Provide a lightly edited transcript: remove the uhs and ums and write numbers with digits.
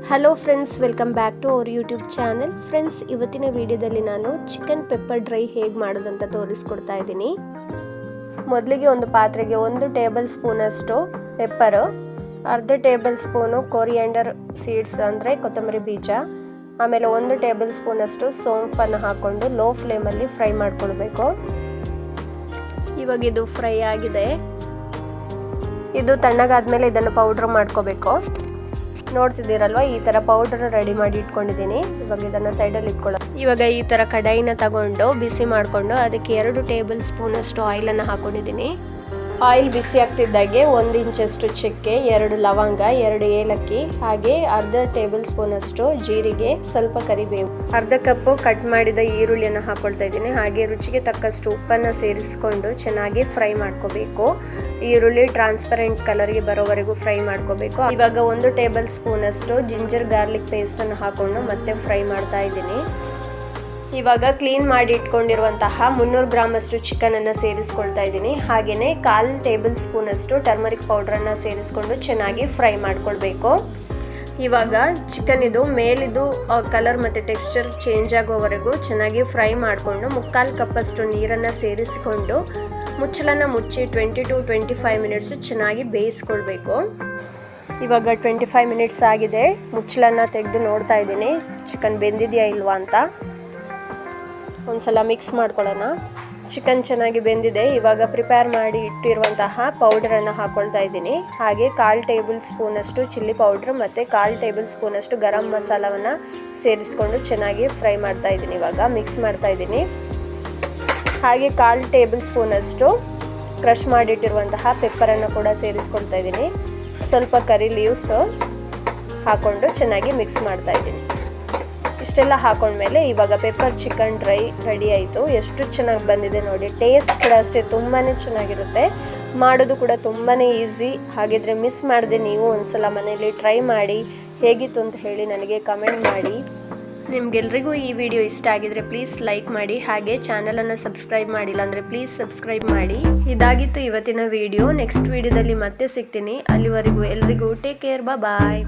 Hello friends, welcome back to our YouTube channel. Friends, ಇವತ್ತಿನ ವಿಡಿಯೋದಲ್ಲಿ ನಾನು ಚಿಕನ್ ಪೆಪ್ಪರ್ ಡ್ರೈ ಹೇಗೆ ಮಾಡೋದು ಅಂತ ತೋರಿಸ್ಕೊಡ್ತಾ ಇದ್ದೀನಿ. ಮೊದಲಿಗೆ ಒಂದು ಪಾತ್ರೆಗೆ 1 ಟೇಬಲ್ ಸ್ಪೂನಷ್ಟು ಪೆಪ್ಪರು, ಅರ್ಧ ಟೇಬಲ್ ಸ್ಪೂನು ಕೊರಿಯಾಂಡರ್ ಸೀಡ್ಸ್ ಅಂದರೆ ಕೊತ್ತಂಬರಿ ಬೀಜ, ಆಮೇಲೆ 1 ಟೇಬಲ್ ಸ್ಪೂನಷ್ಟು ಸೋಂಫನ್ನು ಹಾಕ್ಕೊಂಡು ಲೋ ಫ್ಲೇಮಲ್ಲಿ ಫ್ರೈ ಮಾಡ್ಕೊಳ್ಬೇಕು. ಇವಾಗ ಇದು ಫ್ರೈ ಆಗಿದೆ. ಇದು ತಣ್ಣಗಾದ್ಮೇಲೆ ಇದನ್ನು ಪೌಡ್ರ್ ಮಾಡ್ಕೋಬೇಕು. ನೋಡ್ತಿದ್ದೀರಲ್ವ, ಈ ಥರ ಪೌಡರ್ ರೆಡಿ ಮಾಡಿ ಇಟ್ಕೊಂಡಿದ್ದೀನಿ. ಇವಾಗ ಇದನ್ನು ಸೈಡಲ್ಲಿ ಇಟ್ಕೊಳ್ಳೋ. ಇವಾಗ ಈ ಥರ ಕಡಾಯಿನ ತಗೊಂಡು ಬಿಸಿ ಮಾಡಿಕೊಂಡು ಅದಕ್ಕೆ 2 ಟೇಬಲ್ ಸ್ಪೂನಷ್ಟು ಆಯಿಲನ್ನು ಹಾಕೊಂಡಿದ್ದೀನಿ. ಆಯಿಲ್ ಬಿಸಿ ಆಗ್ತಿದ್ದಾಗೆ 1 ಇಂಚಷ್ಟು ಚಕ್ಕೆ, 2 ಲವಂಗ, 2 ಏಲಕ್ಕಿ, ಹಾಗೆ ಅರ್ಧ ಟೇಬಲ್ ಸ್ಪೂನಷ್ಟು ಜೀರಿಗೆ, ಸ್ವಲ್ಪ ಕರಿಬೇವು, ಅರ್ಧ ಕಪ್ಪು ಕಟ್ ಮಾಡಿದ ಈರುಳ್ಳಿಯನ್ನು ಹಾಕೊಳ್ತಾ ಇದ್ದೀನಿ. ಹಾಗೆ ರುಚಿಗೆ ತಕ್ಕಷ್ಟು ಉಪ್ಪನ್ನು ಸೇರಿಸ್ಕೊಂಡು ಚೆನ್ನಾಗಿ ಫ್ರೈ ಮಾಡ್ಕೋಬೇಕು. ಈರುಳ್ಳಿ ಟ್ರಾನ್ಸ್ಪರೆಂಟ್ ಕಲರ್ಗೆ ಬರೋವರೆಗೂ ಫ್ರೈ ಮಾಡ್ಕೋಬೇಕು. ಇವಾಗ 1 ಟೇಬಲ್ ಸ್ಪೂನಷ್ಟು ಜಿಂಜರ್ ಗಾರ್ಲಿಕ್ ಪೇಸ್ಟನ್ನು ಹಾಕೊಂಡು ಮತ್ತೆ ಫ್ರೈ ಮಾಡ್ತಾ ಇದ್ದೀನಿ. ಇವಾಗ ಕ್ಲೀನ್ ಮಾಡಿ ಇಟ್ಕೊಂಡಿರುವಂತಹ 300 ಗ್ರಾಮಷ್ಟು ಚಿಕನನ್ನು ಸೇರಿಸ್ಕೊಳ್ತಾ ಇದ್ದೀನಿ. ಹಾಗೆಯೇ 1/4 ಟೇಬಲ್ ಸ್ಪೂನಷ್ಟು ಟರ್ಮರಿಕ್ ಪೌಡ್ರನ್ನು ಸೇರಿಸ್ಕೊಂಡು ಚೆನ್ನಾಗಿ ಫ್ರೈ ಮಾಡ್ಕೊಳ್ಬೇಕು. ಇವಾಗ ಚಿಕನ್ ಇದು ಮೇಲಿದು ಕಲರ್ ಮತ್ತು ಟೆಕ್ಸ್ಚರ್ ಚೇಂಜ್ ಆಗೋವರೆಗೂ ಚೆನ್ನಾಗಿ ಫ್ರೈ ಮಾಡಿಕೊಂಡು 3/4 ಕಪ್ಪಷ್ಟು ನೀರನ್ನು ಸೇರಿಸಿಕೊಂಡು ಮುಚ್ಚಳನ್ನು ಮುಚ್ಚಿ 20 to 25 ಮಿನಿಟ್ಸ್ ಚೆನ್ನಾಗಿ ಬೇಯಿಸ್ಕೊಳ್ಬೇಕು. ಇವಾಗ 25 ಮಿನಿಟ್ಸ್ ಆಗಿದೆ. ಮುಚ್ಚಳನ್ನು ತೆಗೆದು ನೋಡ್ತಾ ಇದ್ದೀನಿ ಚಿಕನ್ ಬೆಂದಿದೆಯಾ ಇಲ್ವಾ ಅಂತ. ಒಂದ್ಸಲ ಮಿಕ್ಸ್ ಮಾಡ್ಕೊಳ್ಳೋಣ. ಚಿಕನ್ ಚೆನ್ನಾಗಿ ಬೆಂದಿದೆ. ಇವಾಗ ಪ್ರಿಪೇರ್ ಮಾಡಿ ಇಟ್ಟಿರುವಂತಹ ಪೌಡರನ್ನು ಹಾಕ್ಕೊಳ್ತಾ ಇದ್ದೀನಿ. ಹಾಗೆ 1/4 ಟೇಬಲ್ ಸ್ಪೂನಷ್ಟು ಚಿಲ್ಲಿ ಪೌಡ್ರ್ ಮತ್ತು 1/4 ಟೇಬಲ್ ಸ್ಪೂನಷ್ಟು ಗರಂ ಮಸಾಲವನ್ನು ಸೇರಿಸ್ಕೊಂಡು ಚೆನ್ನಾಗಿ ಫ್ರೈ ಮಾಡ್ತಾ ಇದ್ದೀನಿ. ಇವಾಗ ಮಿಕ್ಸ್ ಮಾಡ್ತಾ ಇದ್ದೀನಿ. ಹಾಗೆ 1/4 ಟೇಬಲ್ ಸ್ಪೂನಷ್ಟು ಕ್ರಷ್ ಮಾಡಿಟ್ಟಿರುವಂತಹ ಪೆಪ್ಪರನ್ನು ಕೂಡ ಸೇರಿಸ್ಕೊಳ್ತಾ ಇದ್ದೀನಿ. ಸ್ವಲ್ಪ ಕರಿ ಲೀವ್ಸ್ ಹಾಕ್ಕೊಂಡು ಚೆನ್ನಾಗಿ ಮಿಕ್ಸ್ ಮಾಡ್ತಾ ಇದ್ದೀನಿ. ಇಷ್ಟೆಲ್ಲ ಹಾಕೊಂಡ್ಮೇಲೆ ಇವಾಗ ಪೆಪ್ಪರ್ ಚಿಕನ್ ಡ್ರೈ ರೆಡಿ ಆಯಿತು. ಎಷ್ಟು ಚೆನ್ನಾಗಿ ಬಂದಿದೆ ನೋಡಿ. ಟೇಸ್ಟ್ ಕೂಡ ಅಷ್ಟೇ ತುಂಬಾ ಚೆನ್ನಾಗಿರುತ್ತೆ. ಮಾಡೋದು ಕೂಡ ತುಂಬಾ ಈಸಿ. ಹಾಗಿದ್ರೆ ಮಿಸ್ ಮಾಡದೆ ನೀವು ಒಂದ್ಸಲ ಮನೆಯಲ್ಲಿ ಟ್ರೈ ಮಾಡಿ ಹೇಗಿತ್ತು ಅಂತ ಹೇಳಿ ನನಗೆ ಕಮೆಂಟ್ ಮಾಡಿ. ನಿಮ್ಗೆಲ್ರಿಗೂ ಈ ವಿಡಿಯೋ ಇಷ್ಟ ಆಗಿದ್ರೆ ಪ್ಲೀಸ್ ಲೈಕ್ ಮಾಡಿ. ಹಾಗೆ ಚಾನಲನ್ನು ಸಬ್ಸ್ಕ್ರೈಬ್ ಮಾಡಿಲ್ಲ ಅಂದರೆ ಪ್ಲೀಸ್ ಸಬ್ಸ್ಕ್ರೈಬ್ ಮಾಡಿ. ಇದಾಗಿತ್ತು ಇವತ್ತಿನ ವಿಡಿಯೋ. ನೆಕ್ಸ್ಟ್ ವಿಡಿಯೋದಲ್ಲಿ ಮತ್ತೆ ಸಿಗ್ತೀನಿ. ಅಲ್ಲಿವರೆಗೂ ಎಲ್ರಿಗೂ ಟೇಕ್ ಕೇರ್, ಬಾಯ್.